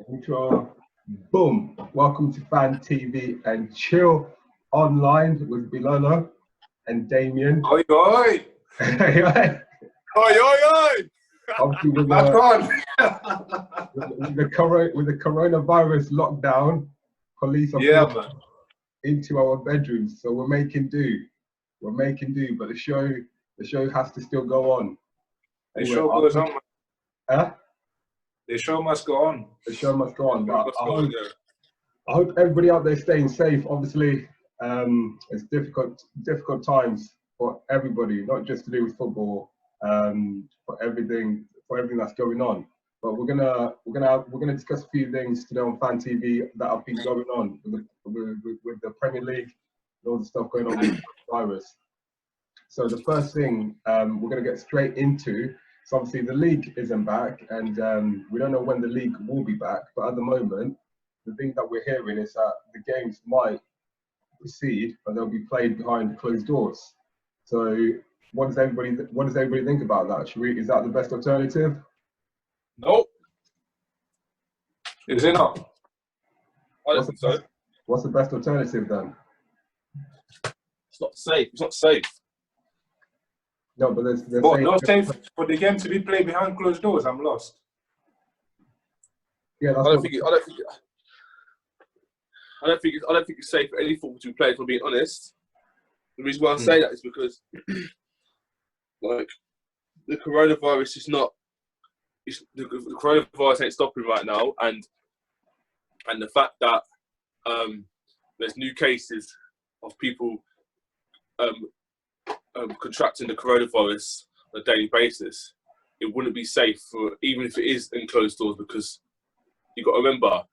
Intro. Boom. Welcome to Fan TV and Chill online with Bilalo and Damien. Oi, oi. Oi, Oi, oi. Obviously with the coronavirus lockdown, police are put into our bedrooms, so we're making do. But the show has to still go on. The show goes on. Huh? The show must go on. The show must go on. But I hope everybody out there staying safe. Obviously, it's difficult times for everybody, not just to do with football, for everything that's going on. But we're gonna discuss a few things today on Fan TV that have been going on with the Premier League and all the stuff going on with the virus. So the first thing we're gonna get straight into. So obviously the league isn't back, and we don't know when the league will be back. But at the moment, the thing that we're hearing is that the games might proceed, but they'll be played behind closed doors. So what does everybody think about that? Is that the best alternative? Nope. Is it not? I don't think so. What's the best alternative then? It's not safe. It's not safe. No, but there's not safe for the game to be played behind closed doors. I'm lost. Yeah, I don't think it's safe for any football to be played. If I'm being honest, the reason why I say that is because, like, the coronavirus is not. The coronavirus ain't stopping right now, and the fact that there's new cases of people contracting the coronavirus on a daily basis, it wouldn't be safe for, even if it is in closed doors, because you've got to remember,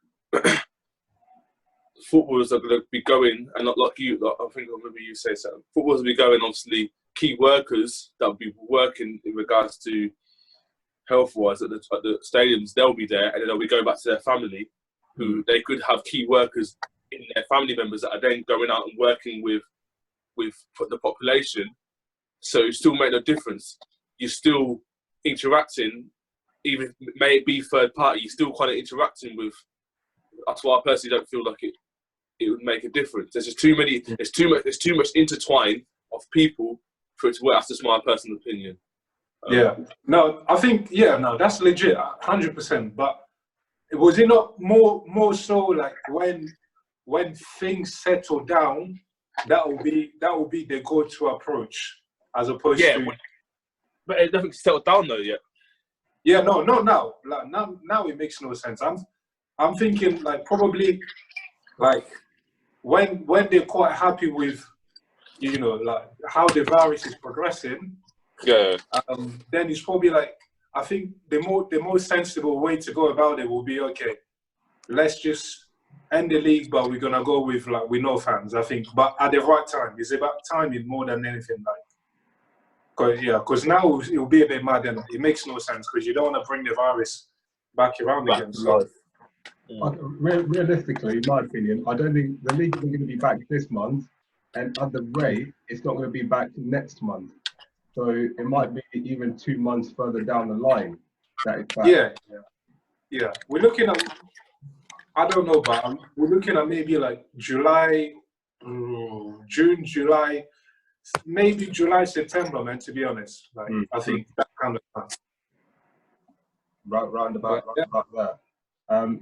footballers are going to be going, and not like you, I think I remember you say something, footballers will be going, obviously, key workers that will be working in regards to health-wise at the stadiums, they'll be there, and then they'll be going back to their family, who they could have key workers in their family members that are then going out and working with the population. So it still make no difference. You're still interacting, even may it be third party, you're still kind of interacting with. That's why I personally don't feel like it would make a difference. There's just too many. There's too much intertwine of people for it to work. That's just my personal opinion. I think that's legit, 100%. But was it not more so like when things settle down, that will be the go-to approach, as opposed to. But it doesn't settle down though yet. Yeah, no, not now. Like now it makes no sense. I'm thinking like probably like when they're quite happy with, like how the virus is progressing. Yeah. Then it's probably like, I think the most sensible way to go about it will be, okay, let's just end the league, but we're gonna go with no fans. I think, but at the right time. It's about timing more than anything. Because now it'll be a bit mad, and it makes no sense because you don't want to bring the virus back around again. So. Realistically, in my opinion, I don't think the league is going to be back this month, and at the rate, it's not going to be back next month. So it might be even 2 months further down the line that it's back. Yeah. We're looking at, I don't know, but we're looking at maybe like July, June, July, maybe July, September, man, to be honest. I think that kind of time. Round about there.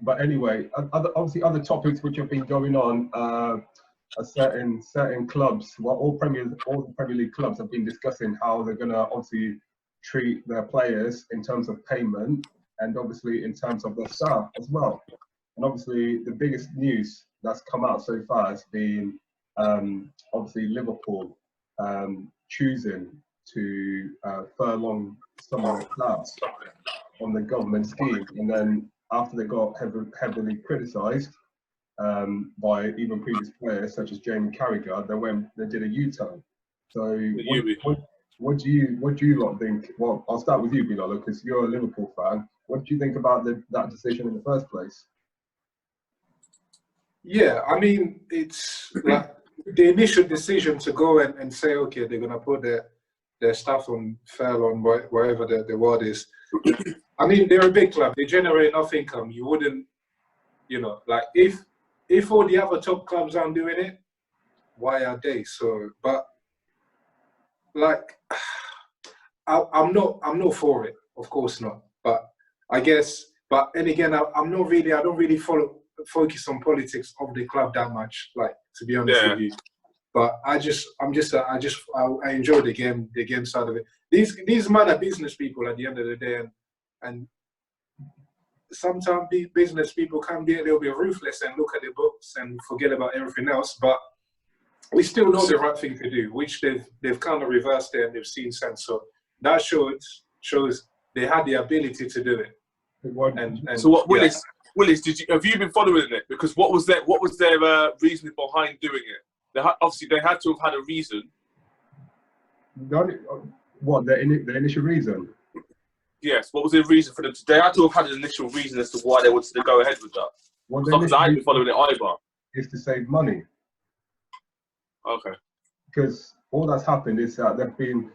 But anyway, other topics which have been going on are certain clubs. Well, all the Premier League clubs have been discussing how they're going to obviously treat their players in terms of payment, and obviously in terms of their staff as well. And obviously the biggest news that's come out so far has been obviously Liverpool choosing to furlong some of the clubs on the government scheme, and then after they got heavily criticised by even previous players such as Jamie Carragher, they did a U-turn. So what do you lot think? Well, I'll start with you, Bilalo, because you're a Liverpool fan. What do you think about that decision in the first place? Yeah, I mean, it's like the initial decision to go and say, okay, they're going to put their stuff on furlough, wherever the word is. I mean, they're a big club. They generate enough income. You wouldn't, you know, like if all the other top clubs aren't doing it, why are they? So, but like, I'm not for it. Of course not. But I guess, but and again, I don't really focus on politics of the club that much. Like, to be honest with you. But I enjoy the game side of it. These men are business people at the end of the day, and sometimes business people can be a little bit ruthless and look at the books and forget about everything else. But we still know the right thing to do, which they've kind of reversed it and they've seen sense. So that shows they had the ability to do it. And so what, Willis? Willis, have you been following it? Because what was their reasoning behind doing it? Obviously, they had to have had a reason. What the initial reason? Yes. What was the reason for them? They had to have had an initial reason as to why they wanted to go ahead with that. Because I haven't been following it either. Is to save money. Okay. Because all that's happened is that they've been.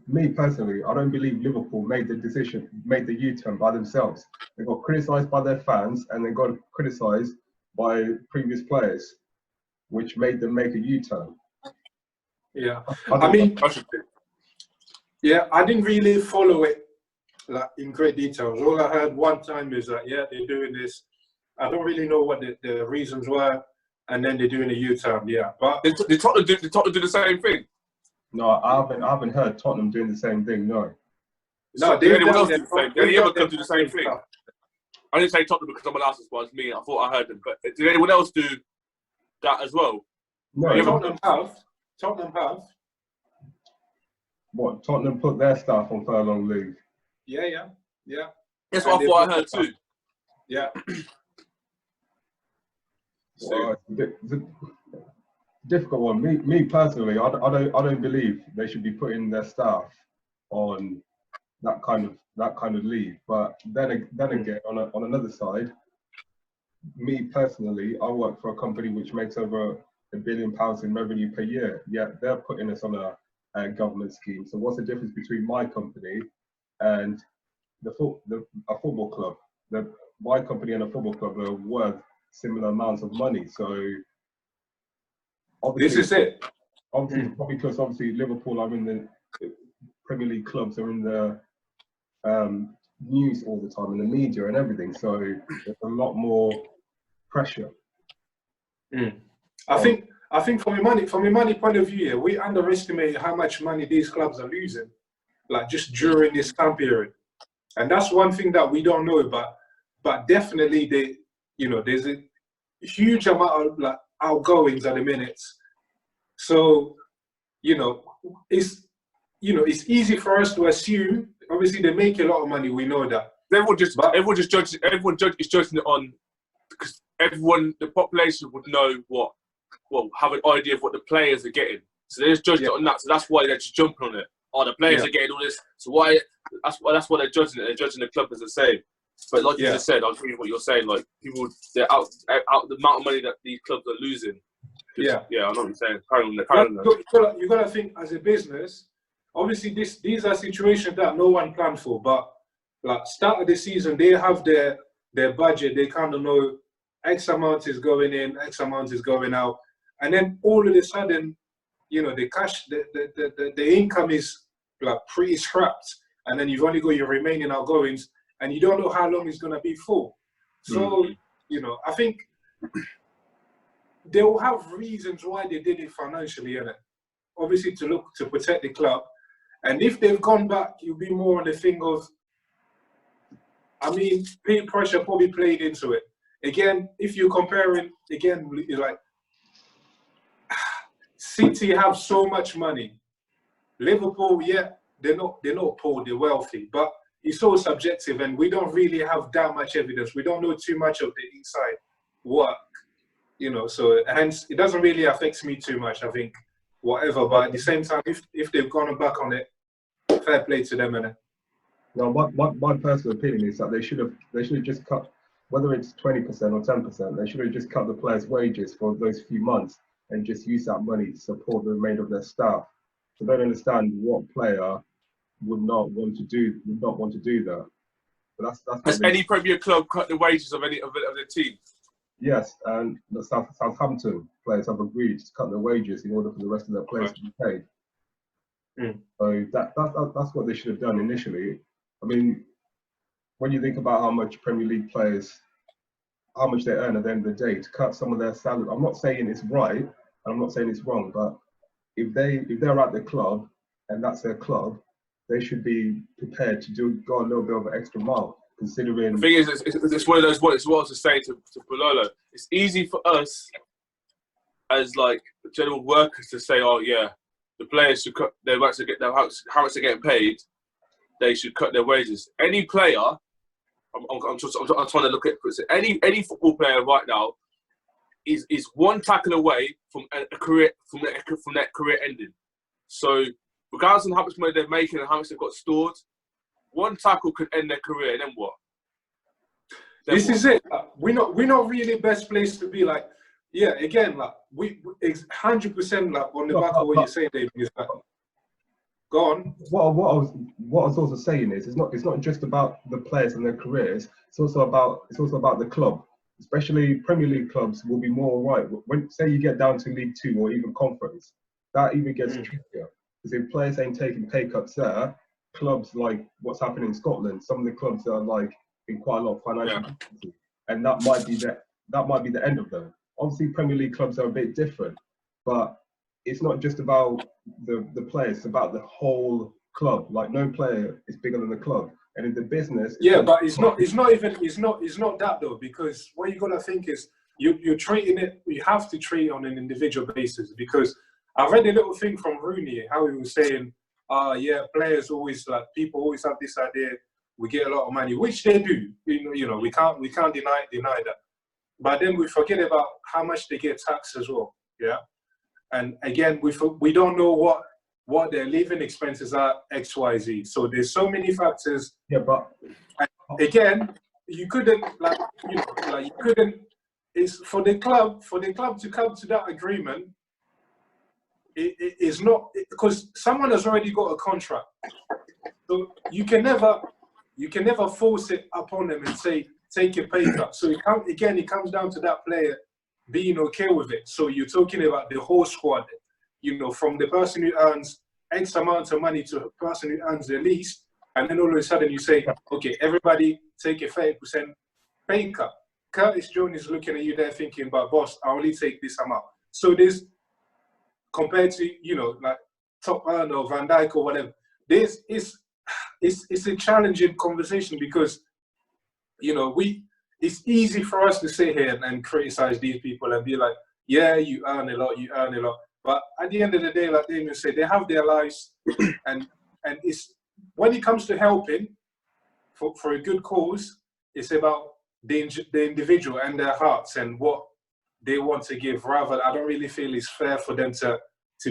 Me personally, I don't believe Liverpool made the U-turn by themselves. They got criticised by their fans and they got criticised by previous players, which made them make a U-turn. Yeah, I didn't really follow it like in great detail. All I heard one time is that they're doing this. I don't really know what the reasons were, and then they're doing a U-turn. Yeah, but did Tottenham do the same thing? No, I haven't heard Tottenham doing the same thing. No. No, did anyone else do the same? Did any other club do the same thing? I didn't say Tottenham because someone else was me. I thought I heard them, but did anyone else do that as well? No, Tottenham have. What, Tottenham put their staff on furlough leave? Yeah. That's what I thought I heard too. Yeah. Well, it's a difficult one. Me personally, I don't believe they should be putting their staff on that kind of leave. But then again, on another side, me personally, I work for a company which makes over £1 billion in revenue per year. Yet they're putting us on a government scheme. So what's the difference between my company and a football club? My company and a football club are worth similar amounts of money. So this is it. Obviously, probably because Liverpool are in the Premier League clubs are in the news all the time in the media and everything. So there's a lot more pressure. I think from a money point of view, we underestimate how much money these clubs are losing, like just during this time period. And that's one thing that we don't know, but definitely there's a huge amount of like outgoings at the minute. So, it's easy for us to assume. Obviously, they make a lot of money. We know that. Everyone is judging it on because the population would know have an idea of what the players are getting. So they just judge it on that. So that's why they're just jumping on it. Oh, the players are getting all this. So why? That's why they're judging it. They're judging the club as the same. But like you just said, I agree with what you're saying. Like people, they're out the amount of money that these clubs are losing. Yeah, I know what you're saying. You got to think as a business. Obviously, these are situations that no one planned for. But like start of the season, they have their budget. They kind of know X amount is going in, X amount is going out, and then all of a sudden, the cash, the income is like pretty scrapped, and then you've only got your remaining outgoings, and you don't know how long it's gonna be for. So I think they will have reasons why they did it financially, innit? Obviously to protect the club. And if they've gone back, you'll be more on the thing of, peer pressure probably played into it. Again, if you're comparing, like, City have so much money. Liverpool, they're not poor, they're wealthy. But it's all subjective and we don't really have that much evidence. We don't know too much of the inside work. So hence it doesn't really affect me too much, I think, whatever. But at the same time, if they've gone back on it, fair play to them, innit? No, my personal opinion is that they should have just cut, whether it's 20% or 10%, they should have just cut the players' wages for those few months and just use that money to support the remainder of their staff. So they don't understand what player would not want to do that. But that's Has any Premier club cut the wages of any of the team? Yes, and the Southampton players have agreed to cut their wages in order for the rest of their players to be paid. So that's what they should have done initially. I mean, when you think about how much Premier League players, how much they earn at the end of the day, to cut some of their salary, I'm not saying it's right, and I'm not saying it's wrong, but if they're at the club and that's their club, they should be prepared to go a little bit of an extra mile. Considering the thing is, it's one of those. What I was saying to Pololo, it's easy for us as like general workers to say, "Oh yeah, the players should cut their rights to get how much they're getting paid. They should cut their wages." Any player, I'm trying to look at any football player right now is one tackle away from a career from that career ending. So regardless of how much money they're making and how much they've got stored, one tackle could end their career, and then what? This is it. We're not really best place to be. Like, yeah, again, like we 100% like on the back of what you're saying, David. Is like, go on. What I was also saying is, it's not just about the players and their careers. It's also about the club. Especially Premier League clubs will be more right when, say, you get down to League Two or even Conference. That even gets trickier because if players ain't taking pay cuts there, clubs like what's happening in Scotland, some of the clubs are like in quite a lot of financial difficulty, and that might be the end of them. Obviously, Premier League clubs are a bit different, but it's not just about the players; it's about the whole club. Like no player is bigger than the club, and in the business, but it's not that though, because what you gotta think is you're treating it. You have to treat it on an individual basis, because I read a little thing from Rooney how he was saying, yeah, players always like people always have this idea we get a lot of money, which they do. You know, we can't deny that. But then we forget about how much they get taxed as well. Yeah, and again we don't know what their living expenses are, X, Y, Z. So there's so many factors. Yeah, but again, you couldn't It's for the club to come to that agreement. It is not because someone has already got a contract, so you can never force it upon them and say take your pay cut. So it comes down to that player being okay with it. So you're talking about the whole squad, you know, from the person who earns X amount of money to the person who earns the least, and then all of a sudden you say, okay, everybody take a 30% pay cut. Curtis Jones is looking at you there thinking, but boss, I only take this amount. So there's, compared to, you know, like top earner or Van Dijk or whatever, it's a challenging conversation because, you know, it's easy for us to sit here and criticize these people and be like, yeah, you earn a lot. But at the end of the day, like Damien said, they have their lives, and it's when it comes to helping for a good cause, it's about the individual and their hearts and what they want to give. Rather, I don't really feel it's fair for them to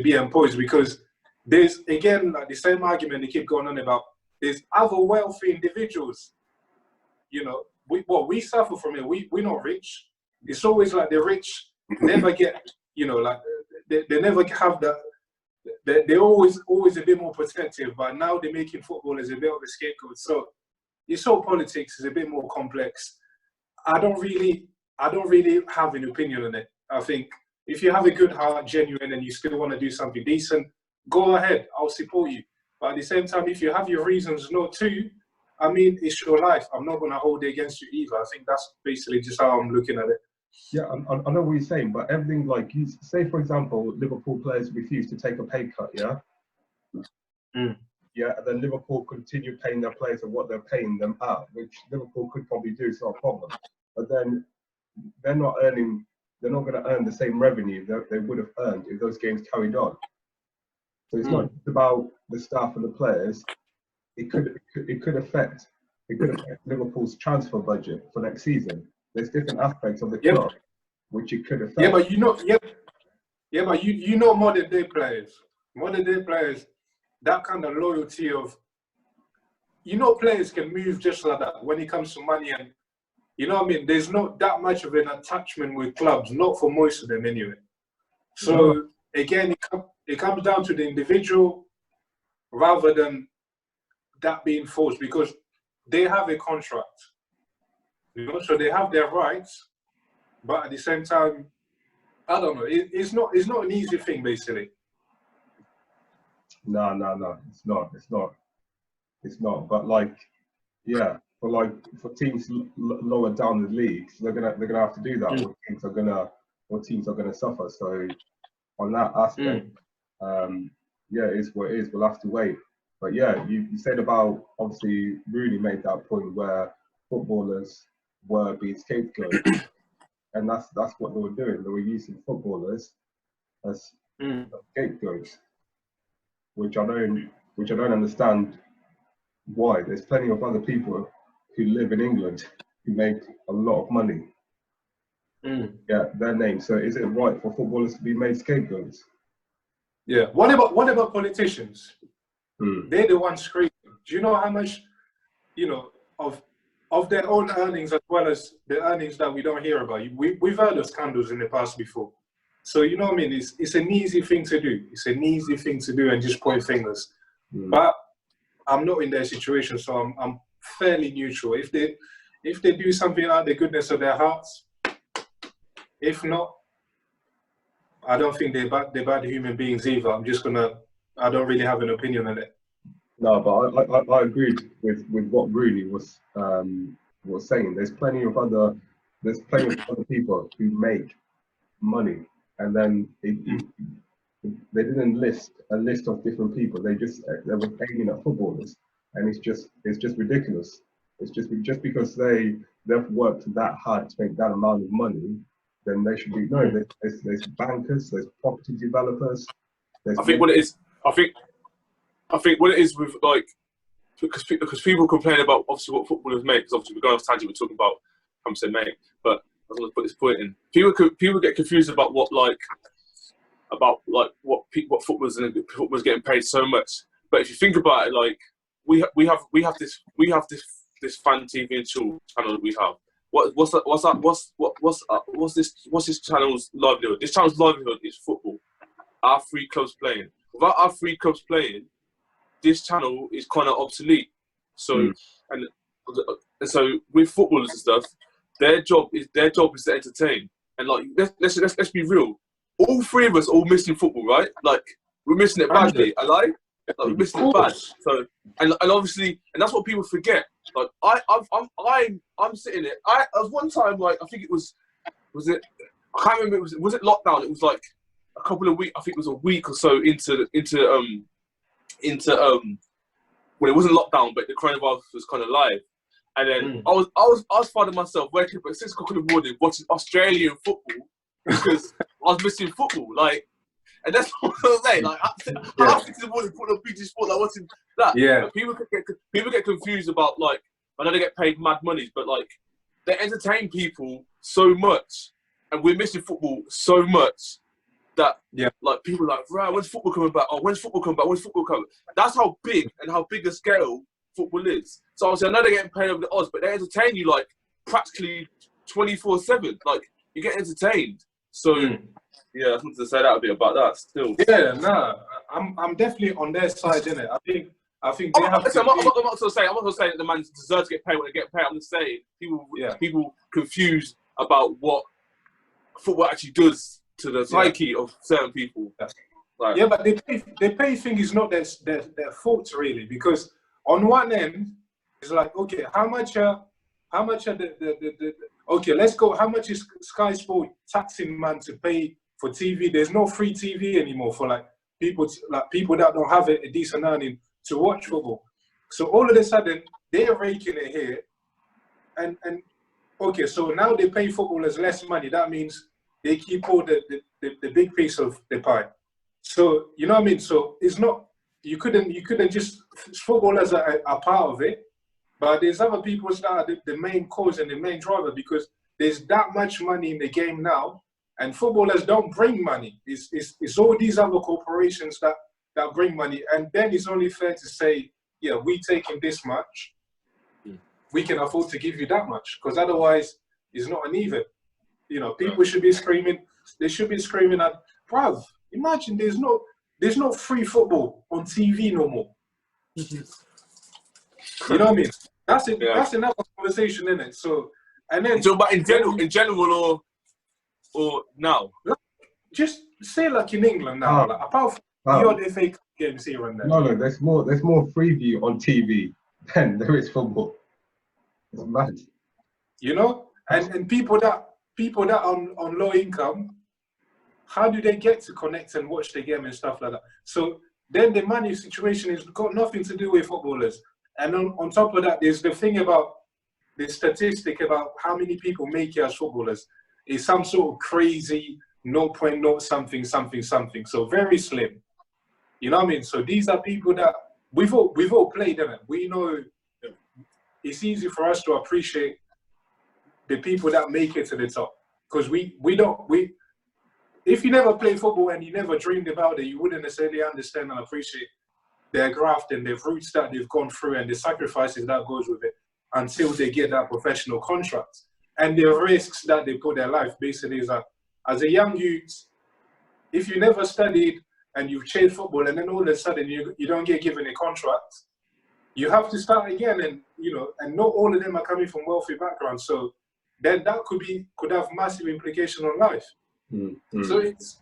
be imposed, because there's, again, like the same argument they keep going on about, there's other wealthy individuals. You know, we suffer from it. We're not rich. It's always like the rich never get, you know, like they never have that. They're always a bit more protective, but now they're making football as a bit of a scapegoat. So this whole politics is a bit more complex. I don't really have an opinion on it. I think if you have a good heart, genuine, and you still want to do something decent, go ahead. I'll support you. But at the same time, if you have your reasons not to, I mean, it's your life. I'm not going to hold it against you either. I think that's basically just how I'm looking at it. Yeah, I know what you're saying, but everything, like, you say, for example, Liverpool players refuse to take a pay cut, yeah? Yeah, and then Liverpool continue paying their players at what they're paying them at, which Liverpool could probably do, it's not a problem. But then they're not going to earn the same revenue that they would have earned if those games carried on. So it's not just about the staff and the players. It could affect Liverpool's transfer budget for next season. There's different aspects of the club which it could affect. Yeah, but you know modern day players, that kind of loyalty of, you know, players can move just like that when it comes to money, and you know what I mean. There's not that much of an attachment with clubs, not for most of them anyway. So again, it comes down to the individual rather than that being forced because they have a contract, so they have their rights, but at the same time, I don't know. It's not an easy thing, basically. No, it's not. But like, yeah, for teams lower down the leagues, they're gonna have to do that. Or teams are gonna suffer. So on that aspect, yeah, it is what it is. We'll have to wait. But yeah, you said about, obviously Rooney made that point where footballers were being scapegoated, and that's what they were doing. They were using footballers as scapegoats, which I don't understand why. There's plenty of other people who live in England who make a lot of money. Yeah, their name. So is it right for footballers to be made scapegoats? Yeah. What about politicians? They're the ones screaming. Do you know how much, of their own earnings as well as the earnings that we don't hear about? We've heard of scandals in the past before. So you know what I mean? It's an easy thing to do. It's an easy thing to do and just point fingers. But I'm not in their situation, so I'm fairly neutral. If they do something out of the goodness of their hearts, if not, I don't think they're bad human beings either. I don't really have an opinion on it. No, but I agreed with what Rooney was saying. There's plenty of other people who make money, and then they didn't list a list of different people. They were aiming at footballers, and it's just ridiculous. It's just because they've worked that hard to make that amount of money, then they should be there's bankers, there's property developers. I think what it is with, like, because people complain about obviously what footballers make, because obviously we're going off tangent, we're talking about how much they make, but I was going to put this point in. People get confused about what footballers getting paid so much. But if you think about it, like we have this FanTVnChill channel that we have. What's this channel's livelihood? This channel's livelihood is football. Our 3 clubs playing. Without our 3 clubs playing, this channel is kind of obsolete. So and so with footballers and stuff, their job is to entertain. And like let's be real. All 3 of us are all missing football, right? Like we're missing it badly. We're missing it bad. So and obviously, and that's what people forget. Like I'm sitting there. I was one time, like, I think it was it? I can't remember. Was it lockdown? It was like a couple of weeks. I think it was a week or so into when it wasn't lockdown, but the coronavirus was kind of live. And then I was finding myself waking up at 6 o'clock in the morning watching Australian football because I was missing football. Like, and that's what I was saying. Like, I 6 in the morning putting on BT Sport, like watching that. Yeah. But people get confused about, like, I know they get paid mad monies, but like they entertain people so much, and we're missing football so much that like people are like, right, when's football coming back? Oh, when's football coming back? When's football coming? That's how big and how big a scale football is. So obviously, I know they're getting paid over the odds, but they entertain you like practically 24/7. Like you get entertained. So yeah, I wanted to say that a bit about that. Still, yeah, no, I'm definitely on their side, innit? I think they have to. I'm not going to say that the man deserves to get paid when they get paid. I'm just saying people confused about what football actually does to the psyche of certain people. Like, yeah, but the pay thing is not their fault really, because on one end it's like, okay, how much are the okay, let's go. How much is Sky Sport taxing man to pay for TV? There's no free TV anymore for like people that don't have a decent earning to watch football. So all of a sudden they're raking it here, and okay, so now they pay footballers less money. That means they keep all the big piece of the pie. So you know what I mean. So it's not, you couldn't just, footballers are part of it, but there's other people that are the main cause and the main driver, because there's that much money in the game now, and footballers don't bring money. It's all these other corporations that bring money, and then it's only fair to say, yeah, we taking this much, we can afford to give you that much, because otherwise it's not an even. You know, people should be screaming. They should be screaming at, bruv, imagine there's no free football on TV no more. You know what I mean? That's it. Yeah. That's another conversation, isn't it? So, and then so, but in general, or now, just say like in England now, like apart from the odd FA games here and there. No, there's more freeview on TV than there is football. It's mad. You know, and people that on low income, how do they get to connect and watch the game and stuff like that? So then the money situation has got nothing to do with footballers. And on top of that, there's the thing about the statistic about how many people make it as footballers is some sort of crazy 0.0 something something something. So very slim. You know what I mean? So these are people that we've all played, isn't it? We know it's easy for us to appreciate the people that make it to the top. Because if you never played football and you never dreamed about it, you wouldn't necessarily understand and appreciate their graft and their roots that they've gone through and the sacrifices that goes with it until they get that professional contract. And the risks that they put their life basically is that as a young youth, if you never studied and you've chased football and then all of a sudden you don't get given a contract, you have to start again. And, you know, and not all of them are coming from wealthy backgrounds. So then that could have massive implication on life. Mm-hmm. So it's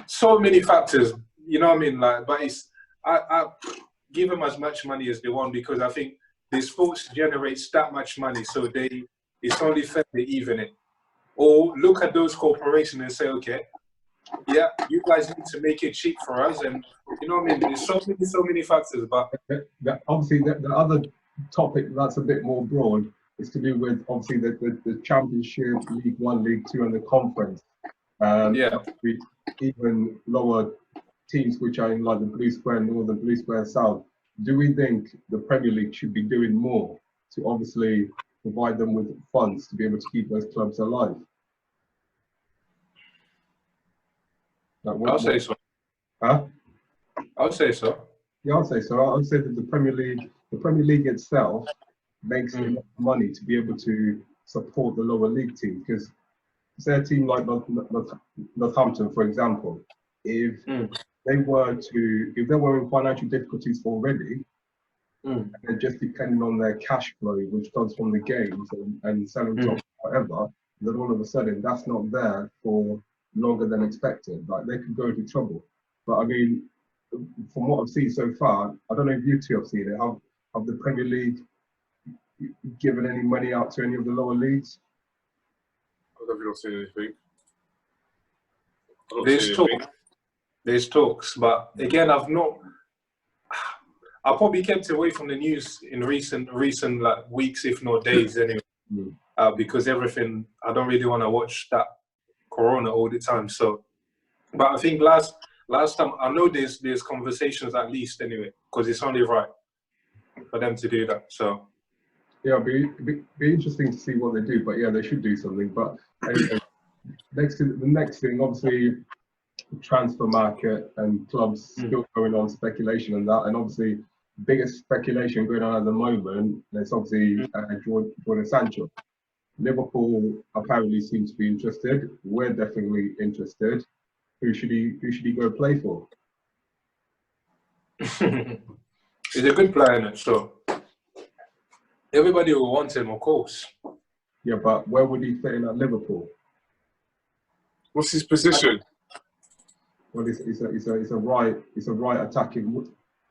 so many factors, you know what I mean? Like, but I give them as much money as they want because I think the sports generates that much money, so it's only fair they even it. Or look at those corporations and say, okay, yeah, you guys need to make it cheap for us, and you know what I mean? There's so many factors, but obviously the other topic that's a bit more broad is to do with obviously the Championship, League One, League Two, and the Conference. With even lower teams which are in like the Blue Square North and Blue Square South. Do we think the Premier League should be doing more to obviously provide them with funds to be able to keep those clubs alive? I'll say so. Huh? I'll say so. Yeah, I'll say so. I would say that the Premier League itself makes enough money to be able to support the lower league team. Because say a team like Northampton, for example, if they were in financial difficulties already, and they're just depending on their cash flow, which comes from the games and selling top whatever, then all of a sudden that's not there for longer than expected. Like they could go into trouble. But I mean, from what I've seen so far, I don't know if you two have seen it. Have the Premier League given any money out to any of the lower leagues? I don't think I've seen anything. There's talks, but again, I probably kept away from the news in recent like weeks, if not days, anyway, because everything. I don't really want to watch that Corona all the time. So, but I think last time I know there's conversations at least anyway, because it's only right for them to do that. So. Yeah, it'd be interesting to see what they do, but yeah, they should do something. But anyway, the next thing, obviously, the transfer market and clubs still going on speculation and that, and obviously, the biggest speculation going on at the moment is obviously Jordan Sancho. Liverpool apparently seems to be interested. We're definitely interested. Who should he go play for? He's a good player, so. Everybody will want him, of course. Yeah, but where would he fit in at Liverpool? What's his position? Well, it's a right attacking,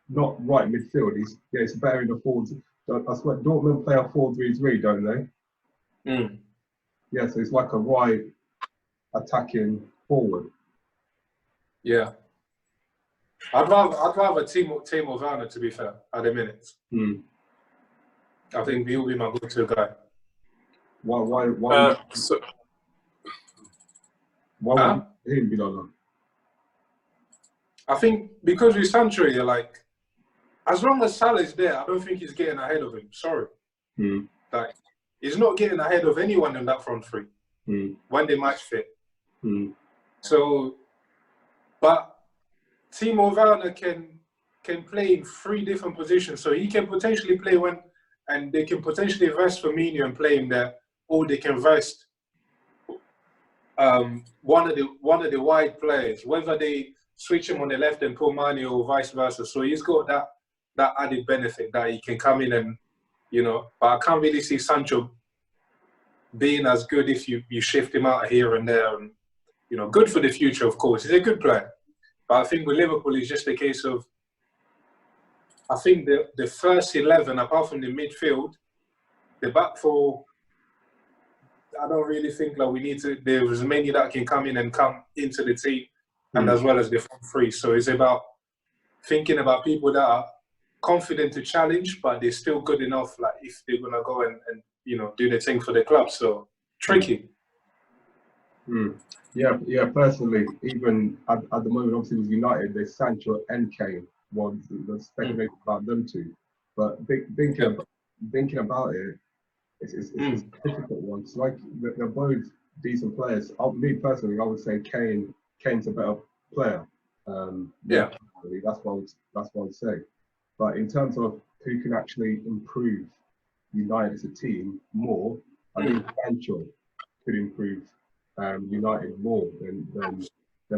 not right midfield. It's better in the forwards. I swear, Dortmund play a 4-3-3, don't they? Yeah, so it's like a right attacking forward. Yeah. I'd rather Timo Werner, to be fair, at the minute. I think he'll be my go-to guy. Why would he be like that? I think because with Sancho, you're like, as long as Salah's there, I don't think he's getting ahead of him. Sorry. Like, he's not getting ahead of anyone in that front three when they match fit. So, but Timo Werner can play in 3 different positions. So he can potentially play and they can potentially rest Firmino and play him there, or they can rest one of the wide players, whether they switch him on the left and put Mane or vice versa. So he's got that added benefit that he can come in and, you know, but I can't really see Sancho being as good if you shift him out here and there. And, you know, good for the future, of course. He's a good player. But I think with Liverpool, it's just a case of, I think the first 11, apart from the midfield, the back four, I don't really think like we need to, there's many that can come in and come into the team, and as well as the front three. So it's about thinking about people that are confident to challenge, but they're still good enough, like if they're going to go and, you know, do the thing for the club. So tricky. Yeah, personally, even at the moment, obviously with United, there's Sancho and Kane. Well, there's speculation about them two. But thinking about it, it's a difficult one. It's like they're both decent players. Me personally, I would say Kane's a better player. That's what I would say. But in terms of who can actually improve United as a team more, I think Sancho could improve United more than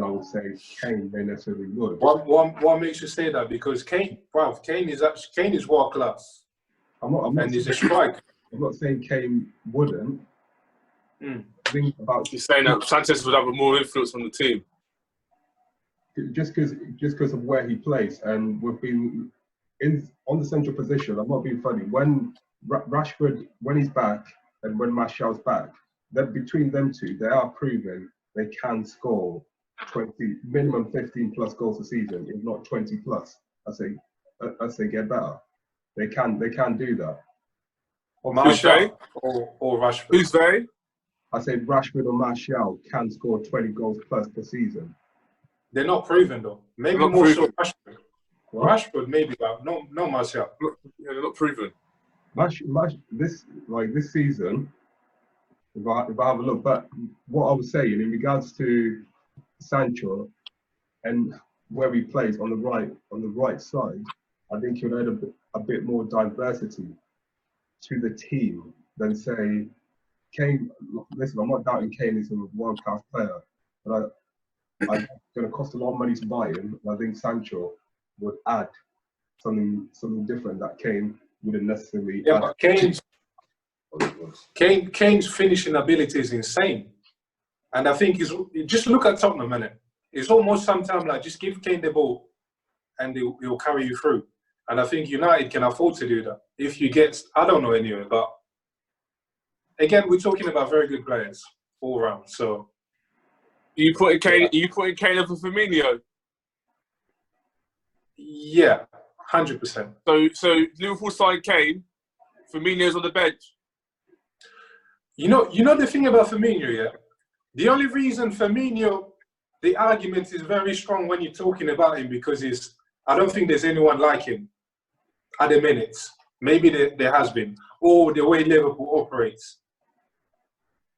I would say Kane may necessarily would. What makes you say that? Because Kane is world class. And he's a striker. I'm not saying Kane wouldn't. Think about. You're saying that Sanchez would have more influence on the team. Just because of where he plays, and we've been on the central position. I'm not being funny. When Rashford, when he's back, and when Martial's back, that between them two, they are proving they can score 20, minimum 15 plus goals a season, if not 20 plus. As they get better, they can do that. Or Martial or Rashford. Who's they? I said Rashford or Martial can score 20 goals plus per season. They're not proven though. Maybe not more proven. so Rashford. What? Rashford maybe, but no Martial. Yeah, they're not proven. This season, if I have a look, but what I was saying in regards to Sancho and where he plays on the right side, I think he'll add a bit more diversity to the team than say Kane. Listen, I'm not doubting Kane is a world-class player, but it's going to cost a lot of money to buy him. And I think Sancho would add something different that Kane wouldn't necessarily. Yeah, but Kane's finishing ability is insane, and I think just look at Tottenham, man. It's almost sometimes like just give Kane the ball, and he'll carry you through. And I think United can afford to do that. If you get, I don't know anyway, but again, we're talking about very good players all around. So, You putting Kane over Firmino? Yeah, 100%. So Liverpool signed Kane. Firmino's on the bench. You know the thing about Firmino, yeah? The only reason Firmino, the argument is very strong when you're talking about him because I don't think there's anyone like him at the minute. Maybe there has been, or the way Liverpool operates.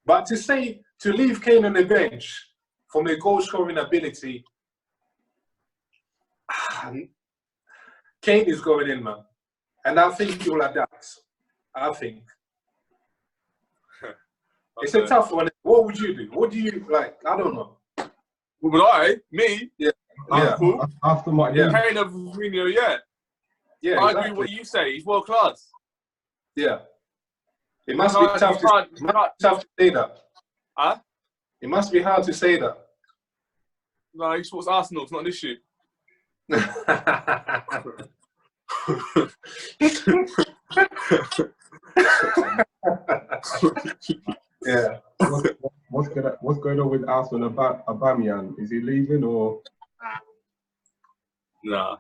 But to leave Kane on the bench from a goal-scoring ability, Kane is going in, man. And I think he'll adapt. I think. Okay. It's a tough one. What would you do? What do you like? I don't know. What would I? Me? Yeah. After my Kane over Firmino, yeah. Yeah, I agree with what you say. He's world class. Yeah. It must be tough to say that. Huh? It must be hard to say that. No, he supports Arsenal. It's not an issue. Yeah. What's going on with Arsenal and Aubameyang? Is he leaving or? Nah.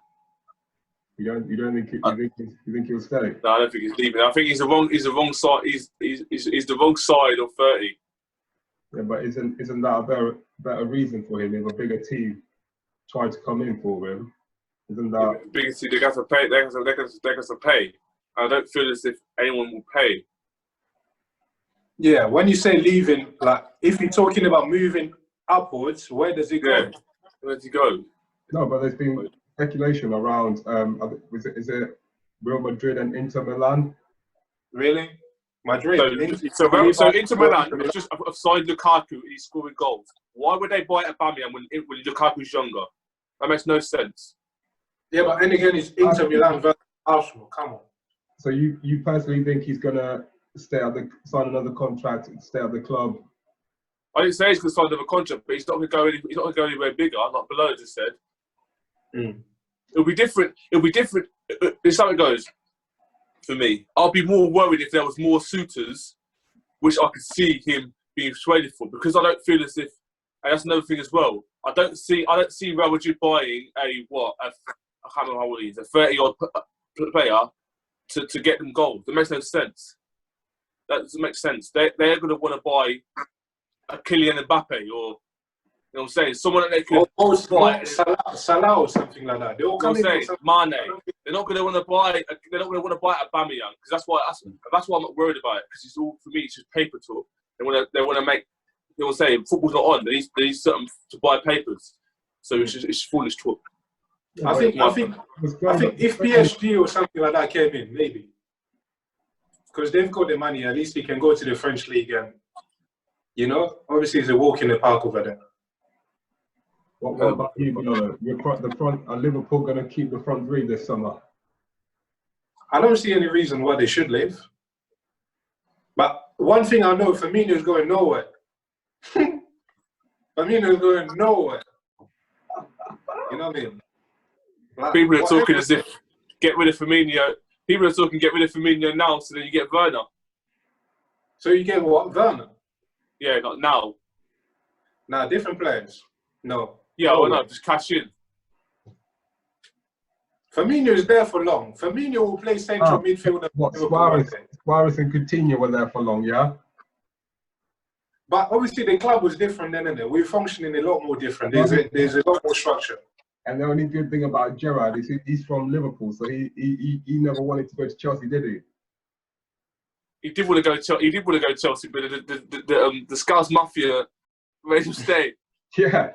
You don't think he'll stay? No, I don't think he's leaving. I think he's the wrong side. He's the wrong side of 30. Yeah, but isn't that a better reason for him if a bigger team tried to come in for him? Isn't that bigger team? They have to pay. They have to pay. I don't feel as if anyone will pay. Yeah, when you say leaving, like if you're talking about moving upwards, where does he go? Yeah. Where does he go? No, but there's been speculation around. Is it Real Madrid and Inter Milan? Really? Madrid. So Inter Milan just have signed Lukaku. He's scoring goals. Why would they buy Aubameyang when Lukaku's younger? That makes no sense. Yeah, but then again, it's Inter Milan versus Arsenal, come on. So you personally think he's gonna sign another contract, stay at the club? I didn't say he's going to sign another contract, but he's not going to go. He's not going to go anywhere bigger. Like below just said. It'll be different. It'll be different. If something goes for me, I'll be more worried if there was more suitors, which I could see him being persuaded for, because I don't feel as if. And that's another thing as well. I don't see Real Madrid buying I can't remember how old he is, a 30-odd player to get them goals. That makes no sense. That doesn't make sense. They're going to want to buy a Kylian Mbappe, or you know what I'm saying, someone that they could buy. Salah or something like that. They all come in. Mane. They're not going to want to buy. They're not going to want to buy Aubameyang, because that's why I'm not worried about it, because it's all, for me, it's just paper talk. They want to make. They will say football's not on. They need something to buy papers. So it's foolish talk. I think if PSG or something like that came in, maybe, because they've got the money, at least he can go to the French league, and you know, obviously it's a walk in the park over there. What about you, the front? Are Liverpool going to keep the front three this summer? I don't see any reason why they should leave. But one thing I know, Firmino's going nowhere. Firmino's going nowhere. You know what I mean? Like, people are talking as if get rid of Firmino. People are talking get rid of Firmino now, so then you get Werner. So you get what? Werner? Yeah, not now. Nah, different players. No. Yeah, well, no, just cash in. Firmino is there for long. Firmino will play central midfield. What, Suarez and Coutinho were there for long, yeah? But obviously the club was different then, and we're functioning a lot more different. There's a lot more structure. And the only good thing about Gerrard is he's from Liverpool, so he never wanted to go to Chelsea, did he? He did want to go to Chelsea. He did want to go to Chelsea, but the Scouse Mafia made him stay. Yeah.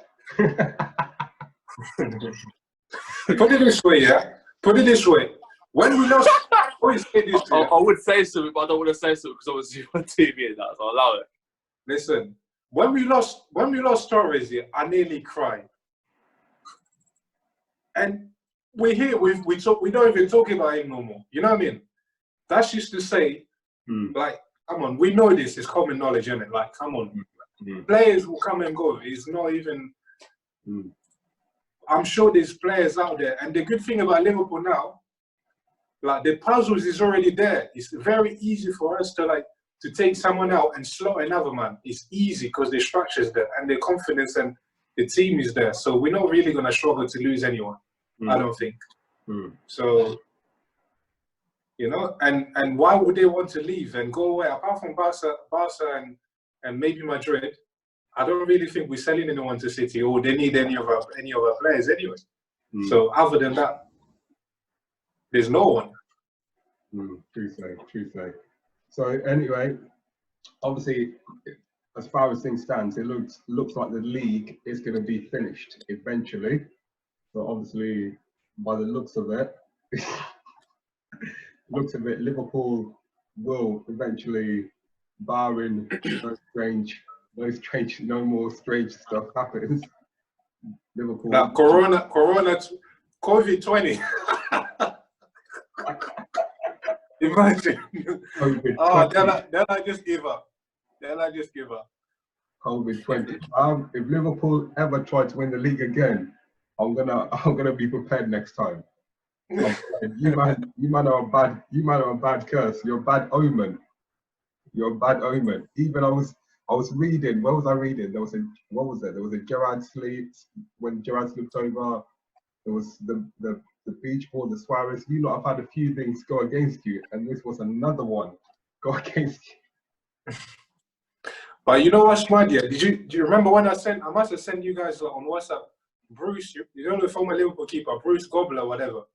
Put it this way, yeah. Put it this way. When we lost, always say this. I would say something, but I don't want to say something because obviously on TV and that, so I'll allow it. Listen, when we lost Torres, yeah, I nearly cried. And we're here. We don't even talk about him no more. You know what I mean? That's just to say, like, come on, we know this. It's common knowledge, isn't it? Like, come on, players will come and go. It's not even. I'm sure there's players out there, and the good thing about Liverpool now, like the puzzles is already there. It's very easy for us to take someone out and slot another man. It's easy because the structure's there and the confidence and the team is there. So we're not really going to struggle to lose anyone, I don't think. So, you know, and why would they want to leave and go away? Apart from Barca and maybe Madrid, I don't really think we're selling anyone to City, or they need any of our players anyway. So other than that, there's no one. True say. So anyway, obviously, as far as things stand, it looks like the league is going to be finished eventually. So obviously, by the looks of it, Liverpool will eventually, barring no more strange stuff happens. Liverpool. Now, Corona, COVID-20. Imagine. Then I just give up. COVID-20. If Liverpool ever try to win the league again, I'm gonna be prepared next time. You man are a bad curse. You're a bad omen. Even I was reading. What was I reading? There was a Gerrard sleep when Gerrard slipped over. There was the beach ball, the Suarez. You lot have had a few things go against you, and this was another one go against you. But you know what's mad? Yeah, do you remember when I must have sent you guys on WhatsApp, Bruce, you know the former Liverpool keeper, Bruce Gobler, whatever.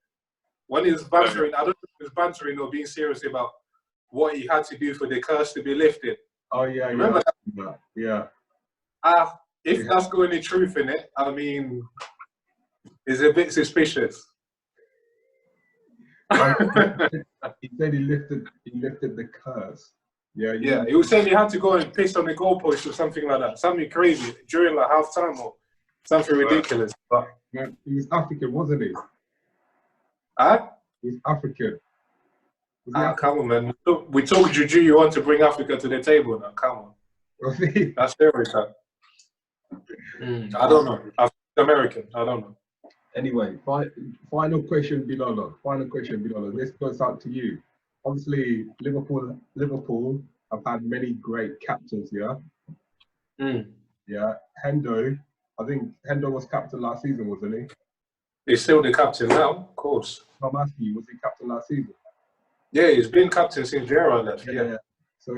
When he was bantering, I don't know if he was bantering or being serious about what he had to do for the curse to be lifted. Oh yeah, remember that? Yeah. If that's got any truth in it, I mean, it's a bit suspicious. He said he lifted the curse. Yeah. He was saying he had to go and piss on the goalpost or something like that. Something crazy during like half time or something ridiculous. But he was African, wasn't he? Huh? He's African. Come on, man. We told Juju you want to bring Africa to the table now. Come on. Was he? That's stereotype. I don't know. American. I don't know. Anyway, final question, Bilal. Final question, Bilal. This goes out to you. Obviously, Liverpool have had many great captains, yeah? Yeah. Hendo, I think Hendo was captain last season, wasn't he? He's still the captain now, of course. I'm asking you, was he captain last season? Yeah, he's been captain since Gerrard left. Yeah. So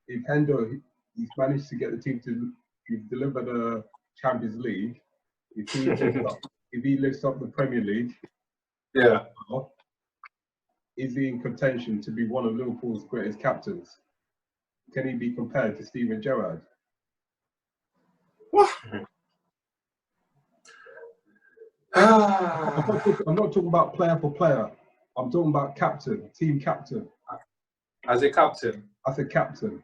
if Hendo, he's managed to get the team to, he's delivered a Champions League. If he lifts up the Premier League, is he in contention to be one of Liverpool's greatest captains? Can he be compared to Steven Gerrard? What? I'm not talking about player for player. I'm talking about captain, team captain. As a captain? As a captain.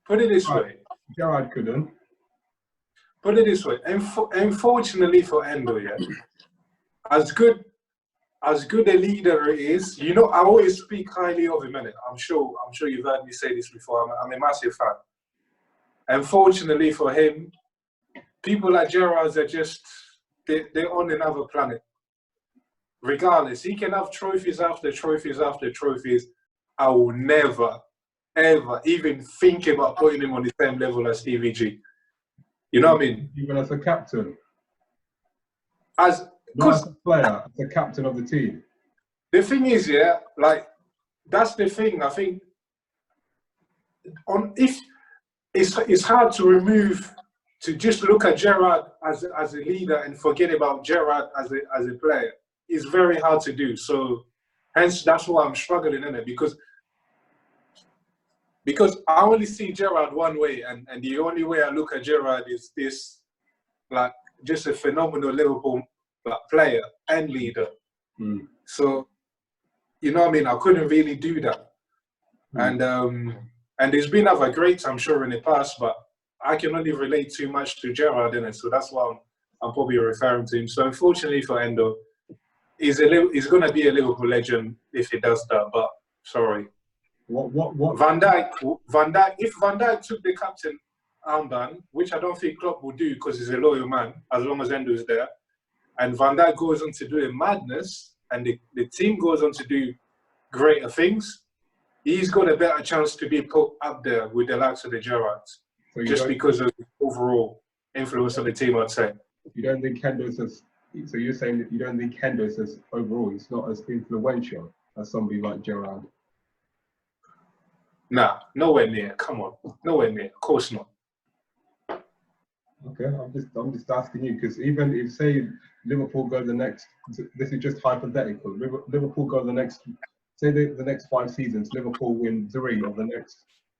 Put it this way. Gerrard couldn't. Put it this way. Unfortunately for Endo, yeah, as good a leader he is, you know, I always speak highly of him, innit? I'm sure you've heard me say this before. I'm a massive fan. Unfortunately for him, people like Gerrard are just, they're on another planet. Regardless, he can have trophies after trophies after trophies. I will never, ever even think about putting him on the same level as Stevie G. You know what I mean? Even as a captain? Not as a player, as a captain of the team. The thing is, yeah, like, that's the thing. I think if it's hard to just look at Gerrard as a leader and forget about Gerrard as a player. It's very hard to do. So hence that's why I'm struggling in it, because I only see Gerrard one way, and the only way I look at Gerrard is this, like, just a phenomenal Liverpool player and leader. So, you know what I mean? I couldn't really do that. And there's been other greats, I'm sure, in the past, but I can only relate too much to Gerrard in it. So that's why I'm probably referring to him. So unfortunately for Endo, he's going to be a Liverpool legend if he does that. But sorry. What? Van Dijk. If Van Dijk took the captain armband, which I don't think Klopp will do because he's a loyal man, as long as Endo is there, and Van Dijk goes on to do a madness, and the team goes on to do greater things, he's got a better chance to be put up there with the likes of the Gerrards, just because of the overall influence of the team, I'd say. You don't think Hendo's so you're saying that you don't think Hendo's as overall, he's not as influential as somebody like Gerrard? Nah, nowhere near. Come on, nowhere near. Of course not. Okay, I'm just asking you, because even if, say, Liverpool go the next, this is just hypothetical. Liverpool go the next, say the next 5 seasons, Liverpool win 3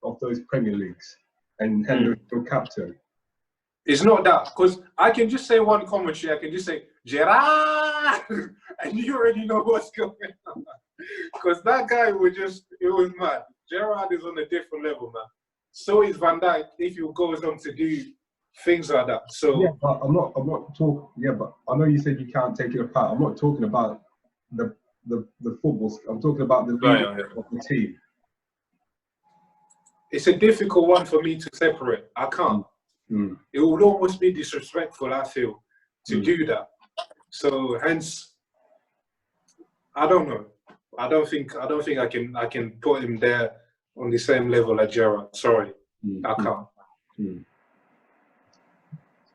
of those Premier Leagues, and Hendo is still captain. It's not that, because I can just say one commentary. I can just say Gerrard, and you already know what's going on. Because that guy it was mad. Gerrard is on a different level, man. So is Van Dijk if he goes on to do things like that. So yeah, but I'm not talking. Yeah, but I know you said you can't take it apart. I'm not talking about the football. I'm talking about the leader of the team. It's a difficult one for me to separate. I can't. It would almost be disrespectful, I feel, to do that. So hence, I don't know. I don't think I can put him there on the same level as Gerrard. Sorry, I can't.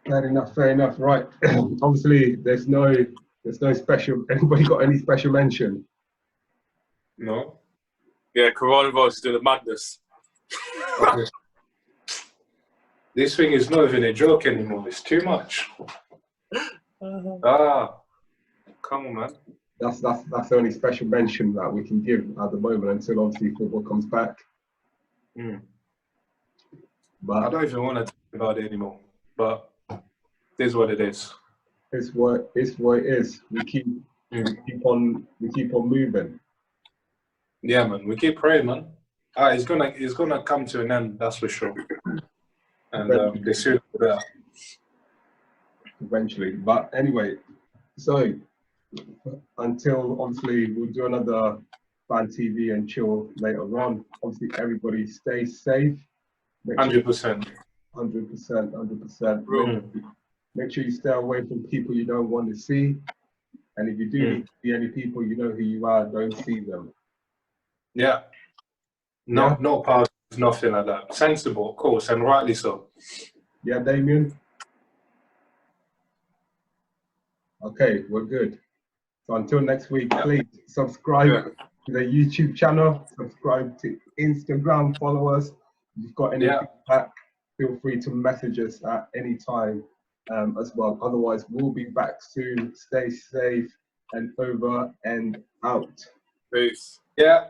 Fair enough. Right. Obviously, there's no special. Anybody got any special mention? No. Yeah, coronavirus is doing a madness. Okay. This thing is not even a joke anymore. It's too much. Come on, man. That's the only special mention that we can give at the moment until obviously football comes back. But I don't even want to talk about it anymore. But it is what it is. It's what it is. We keep on moving. Yeah, man. We keep praying, man. It's gonna come to an end. That's for sure. And the sooner the better. Eventually, but anyway, so until obviously we'll do another Fan TV and chill later on. Obviously, everybody stay safe. 100%. 100%. Make sure you stay away from people you don't want to see. And if you do need to see any people, you know who you are, don't see them. Yeah. No part, nothing like that. Sensible, of course, and rightly so. Yeah, Damien? Okay, we're good. So until next week, please subscribe to the YouTube channel, subscribe to Instagram, follow us. If you've got any feedback, feel free to message us at any time as well. Otherwise, we'll be back soon. Stay safe and over and out. Peace. Yeah.